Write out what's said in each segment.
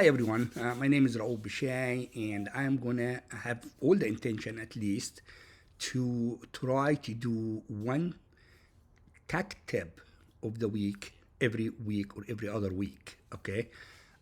Hi everyone, my name is Raoul Bishai, and I'm gonna have all the intention at least to try to do one tech tip of the week every week or every other week. Okay.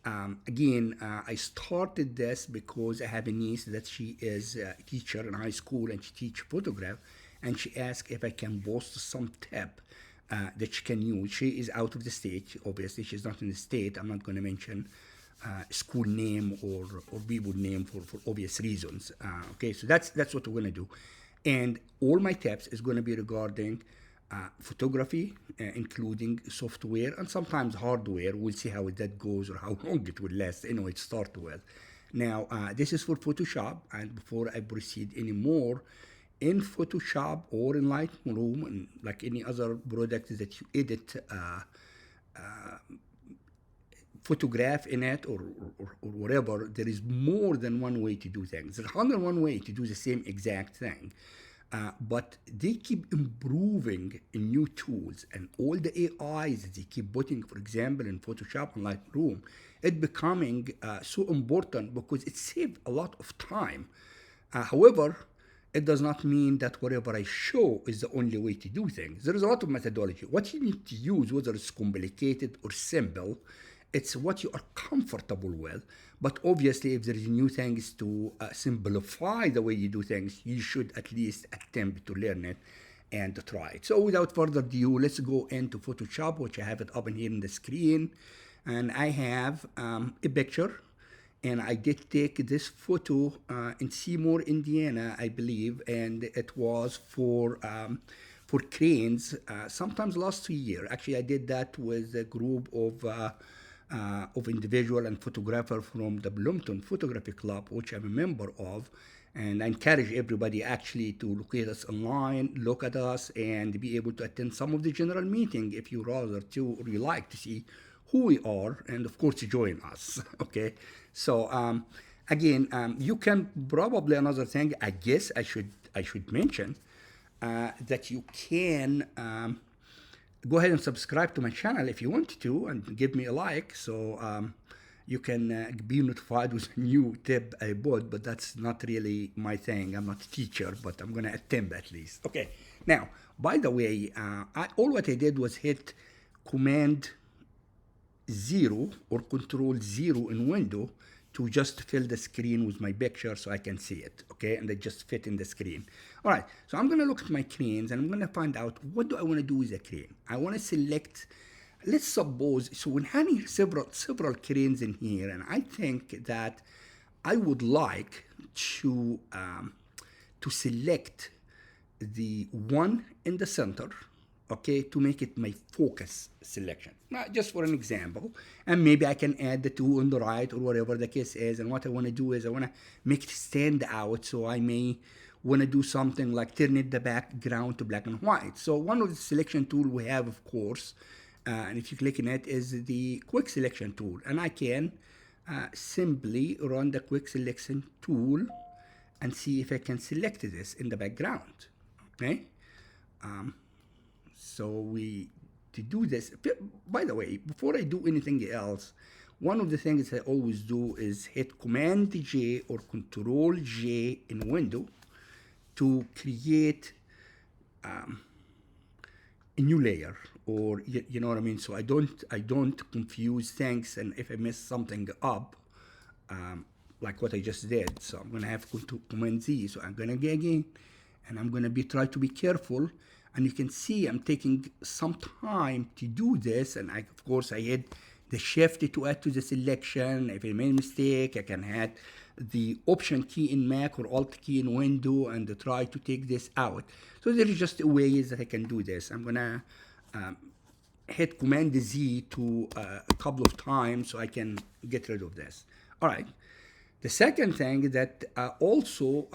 I started this because I have a niece that she is a teacher in high school and she teach photograph, and she asked if I can post some tip that she can use. She is out of the state. Obviously, she's not in the state. I'm not going to mention school name or people name for obvious reasons. Okay, so that's what we're going to do, and all my tips is going to be regarding photography, including software and sometimes hardware. We'll see how that goes or how long it will last. Anyway, to start with. Now, this is for Photoshop, and before I proceed any more, in Photoshop or in Lightroom, and like any other product that you edit photograph in it or whatever, there is more than one way to do things. There's 101 way to do the same exact thing. But they keep improving in new tools and all the AIs that they keep putting, for example, in Photoshop and Lightroom, it becoming so important because it saves a lot of time. However, it does not mean that whatever I show is the only way to do things. There is a lot of methodology. What you need to use, whether it's complicated or simple, it's what you are comfortable with. But obviously, if there is new things to simplify the way you do things, you should at least attempt to learn it and to try it. So without further ado, let's go into Photoshop, which I have it up in here in the screen. And I have a picture, and I did take this photo in Seymour, Indiana, I believe, and it was for cranes. Sometimes last year, actually, I did that with a group of individual and photographer from the Bloomington Photography Club, which I'm a member of. And I encourage everybody actually to locate us online, look at us, and be able to attend some of the general meeting if you rather to or you like to see who we are, and of course to join us. Okay, so you can probably another thing. I guess I should mention that you can. Go ahead and subscribe to my channel if you want to and give me a like so you can be notified with a new tip I bought, but that's not really my thing. I'm not a teacher, but I'm going to attempt at least. Okay, now, by the way, all what I did was hit Command 0 or Control 0 in window to just fill the screen with my picture so I can see it, okay? And they just fit in the screen. All right, so I'm gonna look at my cranes and I'm gonna find out what do I wanna do with the crane. I wanna select, let's suppose, so we're having several cranes in here, and I think that I would like to select the one in the center, okay, to make it my focus selection. Now, just for an example, and maybe I can add the two on the right or whatever the case is. And what I want to do is I want to make it stand out. So I may want to do something like turn the background to black and white. So one of the selection tool we have, of course, and if you click on it, is the quick selection tool. And I can simply run the quick selection tool and see if I can select this in the background. Okay. So to do this, by the way, before I do anything else, one of the things I always do is hit Command J or Control J in window to create a new layer, or you know what I mean. So I don't confuse things, and if I mess something up, like what I just did, so I'm gonna have Command Z. So I'm gonna go again, and I'm gonna try to be careful. And you can see I'm taking some time to do this, and of course I hit the shift to add to the selection. If I made a mistake, I can hit the option key in Mac or alt key in Windows and try to take this out. So there is just ways that I can do this. I'm gonna hit Command Z to a couple of times so I can get rid of this. All right. The second thing that also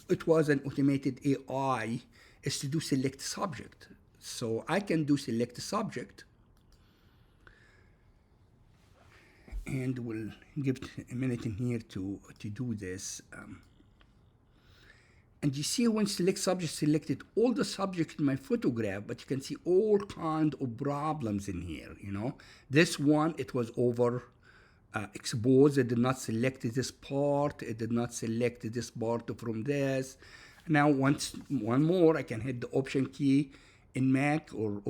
it was an automated AI is to do select subject. So I can do select subject, and we'll give it a minute in here to do this. And you see when select subject selected all the subject in my photograph, but you can see all kind of problems in here, you know. This one, it was over expose. It did not select this part. It did not select this part from this. Now one more, I can hit the Option key in Mac or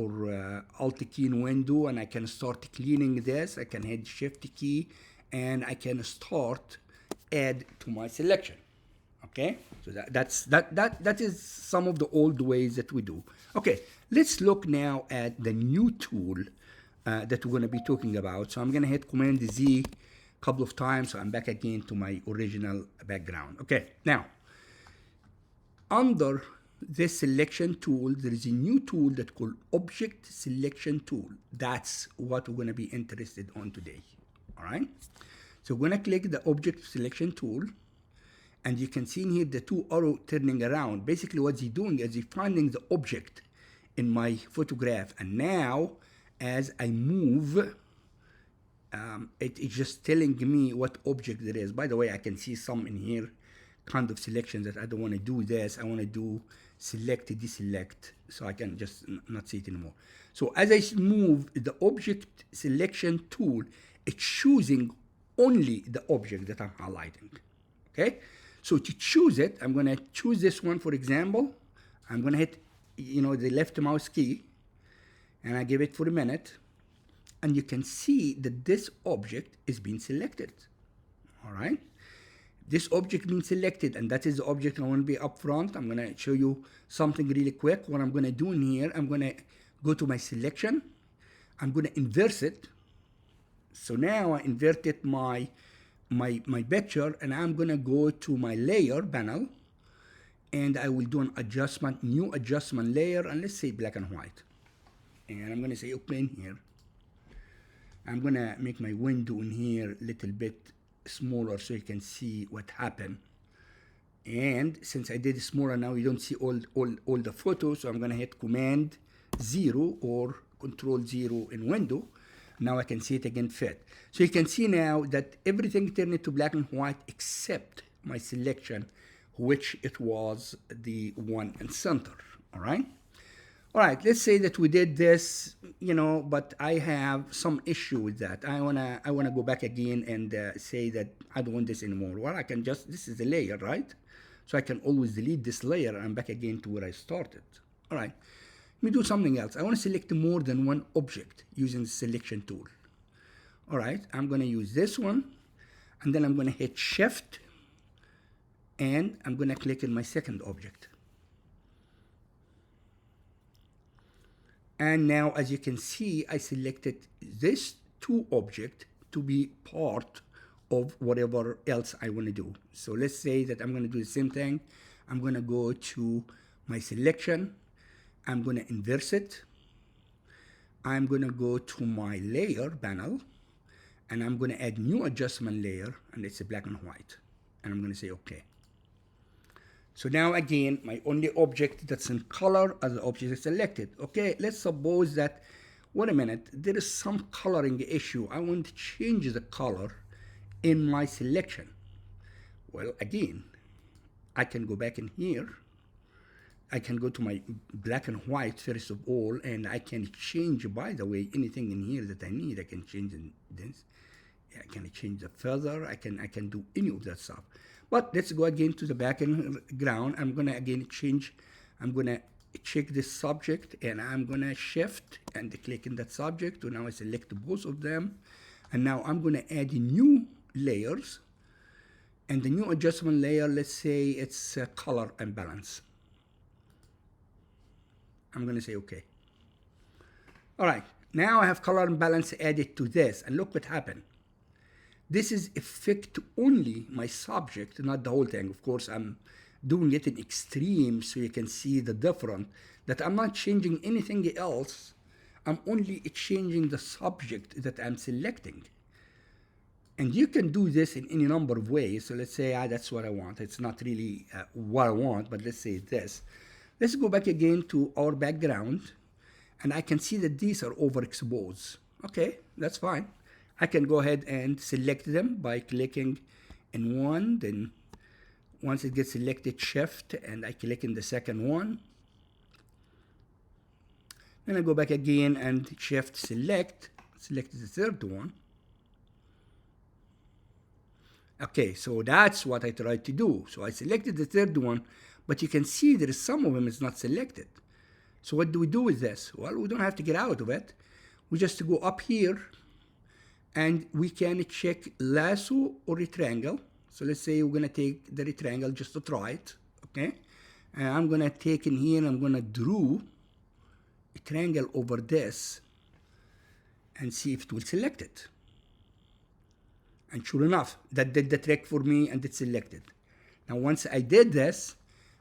Alt key in Windows, and I can start cleaning this. I can hit Shift key, and I can start add to my selection. Okay, so that is some of the old ways that we do. Okay, let's look now at the new tool that we're going to be talking about. So I'm going to hit Command Z a couple of times, so I'm back again to my original background. Okay, now under this selection tool, there is a new tool that's called Object Selection Tool. That's what we're going to be interested on today. All right, so we're going to click the Object Selection Tool. And you can see in here the two arrows turning around. Basically what he's doing is he's finding the object in my photograph. And now as I move, it's just telling me what object there is. By the way, I can see some in here kind of selections that I don't want to do this. I want to do select, deselect, so I can just not see it anymore. So as I move the Object Selection Tool, it's choosing only the object that I'm highlighting. Okay? So to choose it, I'm going to choose this one, for example. I'm going to hit, the left mouse key, and I give it for a minute. And you can see that this object is being selected. All right? This object being selected, and that is the object I want to be up front. I'm going to show you something really quick. What I'm going to do in here, I'm going to go to my selection. I'm going to inverse it. So now I inverted my picture, and I'm going to go to my layer panel, and I will do an adjustment, new adjustment layer, and let's say black and white. And I'm going to say open here. I'm going to make my window in here a little bit smaller so you can see what happened. And since I did it smaller, now you don't see all the photos, so I'm going to hit Command 0 or Control 0 in window. Now I can see it again fit. So you can see now that everything turned into black and white except my selection, which it was the one in center. All right? All right, let's say that we did this, but I have some issue with that. I wanna go back again and say that I don't want this anymore. Well, I can just, this is a layer, right? So I can always delete this layer and I'm back again to where I started. All right. Let me do something else. I want to select more than one object using the selection tool. All right, I'm going to use this one, and then I'm going to hit Shift, and I'm going to click on my second object. And now, as you can see, I selected this two object to be part of whatever else I want to do. So let's say that I'm going to do the same thing. I'm going to go to my selection. I'm going to inverse it. I'm going to go to my layer panel, and I'm going to add new adjustment layer, and it's a black and white. And I'm going to say OK. So now again, my only object that's in color as the object is selected. Okay, let's suppose that, wait a minute, there is some coloring issue. I want to change the color in my selection. Well, again, I can go back in here. I can go to my black and white first of all, and I can change, by the way, anything in here that I need. I can change this. I can change the feather. I can do any of that stuff. But let's go again to the background. I'm gonna again change. I'm gonna check this subject, and I'm gonna shift and click in that subject. So now I select both of them, and now I'm gonna add new layers. And the new adjustment layer, let's say it's color and balance. I'm going to say OK. All right, now I have color and balance added to this, and look what happened. This is affect only my subject, not the whole thing. Of course, I'm doing it in extreme so you can see the difference, that I'm not changing anything else. I'm only changing the subject that I'm selecting. And you can do this in any number of ways. So let's say that's what I want. It's not really what I want, but let's say this. Let's go back again to our background, and I can see that these are overexposed. Okay, that's fine. I can go ahead and select them by clicking in one, then once it gets selected, Shift, and I click in the second one. Then I go back again and Shift, select the third one. Okay, so that's what I tried to do. So I selected the third one, but you can see there is some of them is not selected. So what do we do with this? Well, we don't have to get out of it. We just go up here and we can check lasso or rectangle. So let's say we're gonna take the rectangle just to try it, okay? And I'm gonna take in here, I'm gonna draw a triangle over this and see if it will select it. And sure enough, that did the trick for me and it's selected. Now once I did this,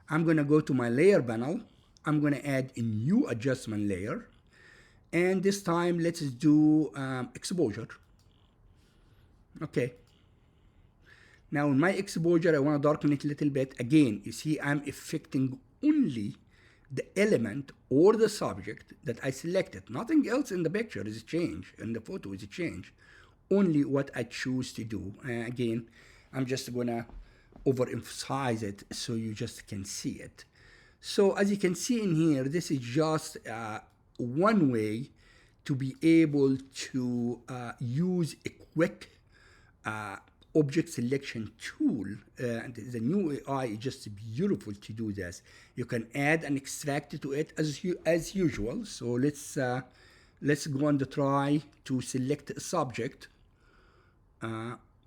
I'm gonna go to my layer panel. I'm gonna add a new adjustment layer. And this time, let's do exposure. Okay. Now in my exposure, I wanna darken it a little bit. Again, you see I'm affecting only the element or the subject that I selected. Nothing else in the picture is a change, in the photo is a change. Only what I choose to do. Again, I'm just gonna overemphasize it so you just can see it. So as you can see in here, this is just one way to be able to use a quick object selection tool. And the new AI is just beautiful to do this. You can add and extract to it as usual. So let's go and try to select a subject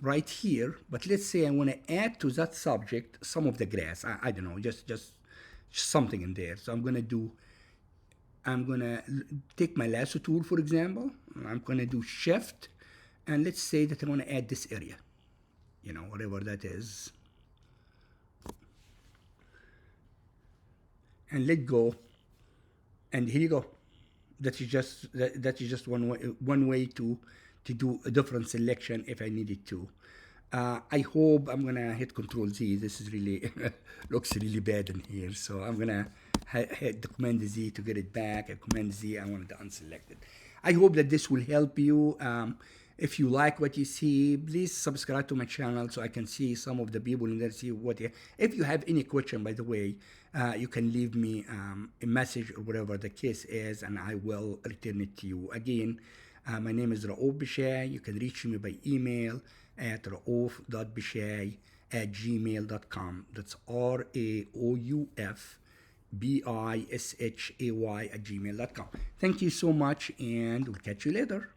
right here. But let's say I want to add to that subject some of the grass. I don't know, just something in there. So I'm gonna take my lasso tool, for example. I'm gonna do shift, and let's say that I want to add this area, you know, whatever that is, and let go, and here you go. That is just one way to do a different selection if I needed to. I hope I'm gonna hit Control Z. This is really looks really bad in here, so I'm gonna hit the Command Z to get it back. And Command Z, I wanted to unselect it. I hope that this will help you. If you like what you see, please subscribe to my channel so I can see some of the people in there, see what you, if you have any question, by the way, you can leave me a message or whatever the case is, and I will return it to you. Again, my name is Raouf Bishay. You can reach me by email at raouf.bishay@gmail.com. That's RAOUFBISHAY@gmail.com. Thank you so much, and we'll catch you later.